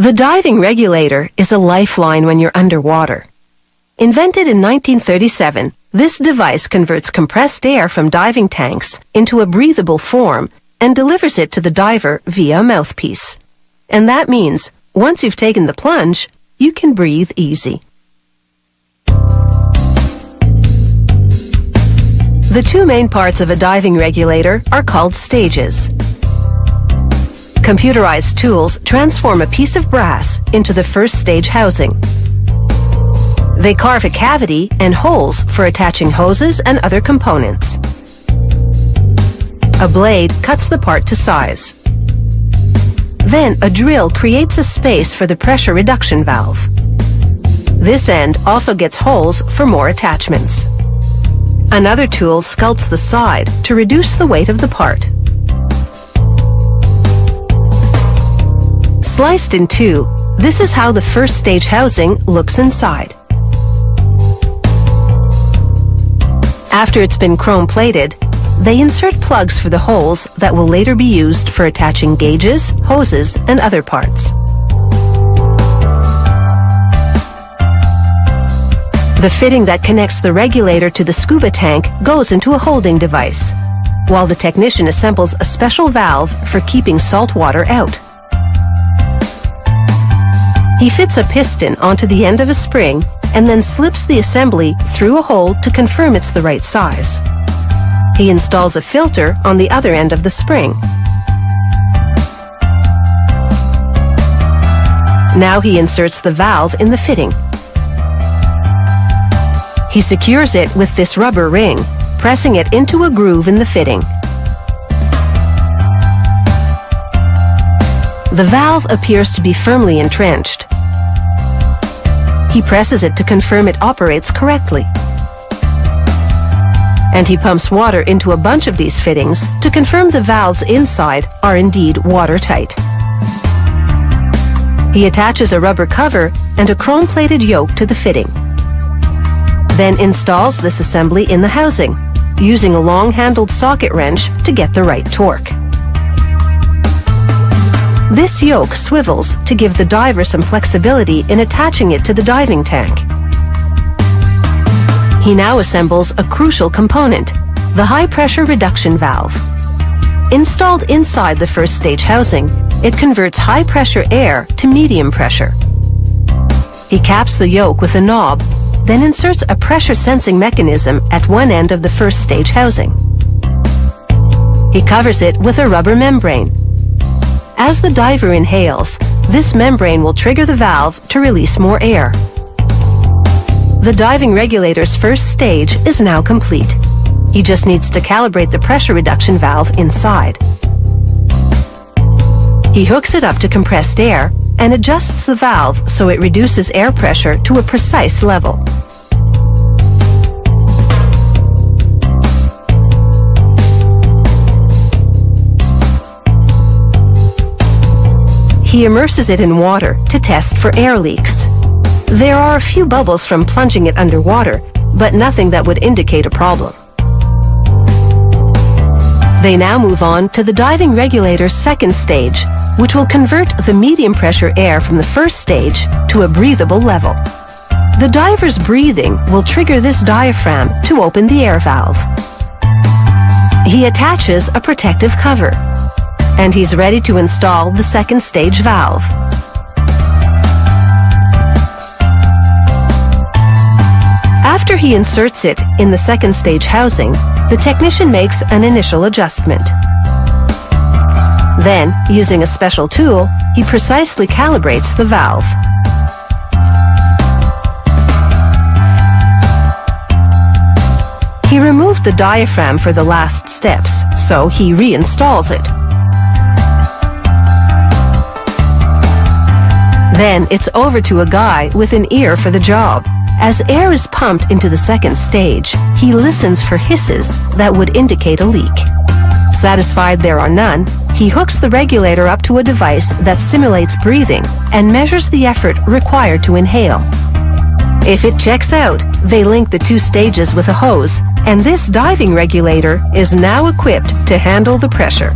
The diving regulator is a lifeline when you're underwater. Invented in 1937, this device converts compressed air from diving tanks into a breathable form and delivers it to the diver via a mouthpiece. And that means, once you've taken the plunge, you can breathe easy. The two main parts of a diving regulator are called stages. Computerized tools transform a piece of brass into the first stage housing. They carve a cavity and holes for attaching hoses and other components. A blade cuts the part to size. Then a drill creates a space for the pressure reduction valve. This end also gets holes for more attachments. Another tool sculpts the side to reduce the weight of the part. Sliced in two, this is how the first stage housing looks inside. After it's been chrome-plated, they insert plugs for the holes that will later be used for attaching gauges, hoses, and other parts. The fitting that connects the regulator to the scuba tank goes into a holding device, while the technician assembles a special valve for keeping salt water out. He fits a piston onto the end of a spring and then slips the assembly through a hole to confirm it's the right size. He installs a filter on the other end of the spring. Now he inserts the valve in the fitting. He secures it with this rubber ring, pressing it into a groove in the fitting. The valve appears to be firmly entrenched. He presses it to confirm it operates correctly. And he pumps water into a bunch of these fittings to confirm the valves inside are indeed watertight. He attaches a rubber cover and a chrome-plated yoke to the fitting. Then installs this assembly in the housing, using a long-handled socket wrench to get the right torque. This yoke swivels to give the diver some flexibility in attaching it to the diving tank. He now assembles a crucial component, the high-pressure reduction valve. Installed inside the first stage housing, it converts high-pressure air to medium pressure. He caps the yoke with a knob, then inserts a pressure-sensing mechanism at one end of the first stage housing. He covers it with a rubber membrane. As the diver inhales, this membrane will trigger the valve to release more air. The diving regulator's first stage is now complete. He just needs to calibrate the pressure reduction valve inside. He hooks it up to compressed air and adjusts the valve so it reduces air pressure to a precise level. He immerses it in water to test for air leaks. There are a few bubbles from plunging it underwater, but nothing that would indicate a problem. They now move on to the diving regulator's second stage, which will convert the medium pressure air from the first stage to a breathable level. The diver's breathing will trigger this diaphragm to open the air valve. He attaches a protective cover, and he's ready to install the second stage valve. After he inserts it in the second stage housing, the technician makes an initial adjustment. Then, using a special tool, he precisely calibrates the valve. He removed the diaphragm for the last steps, so he reinstalls it. Then it's over to a guy with an ear for the job. As air is pumped into the second stage, he listens for hisses that would indicate a leak. Satisfied there are none, he hooks the regulator up to a device that simulates breathing and measures the effort required to inhale. If it checks out, they link the two stages with a hose, and this diving regulator is now equipped to handle the pressure.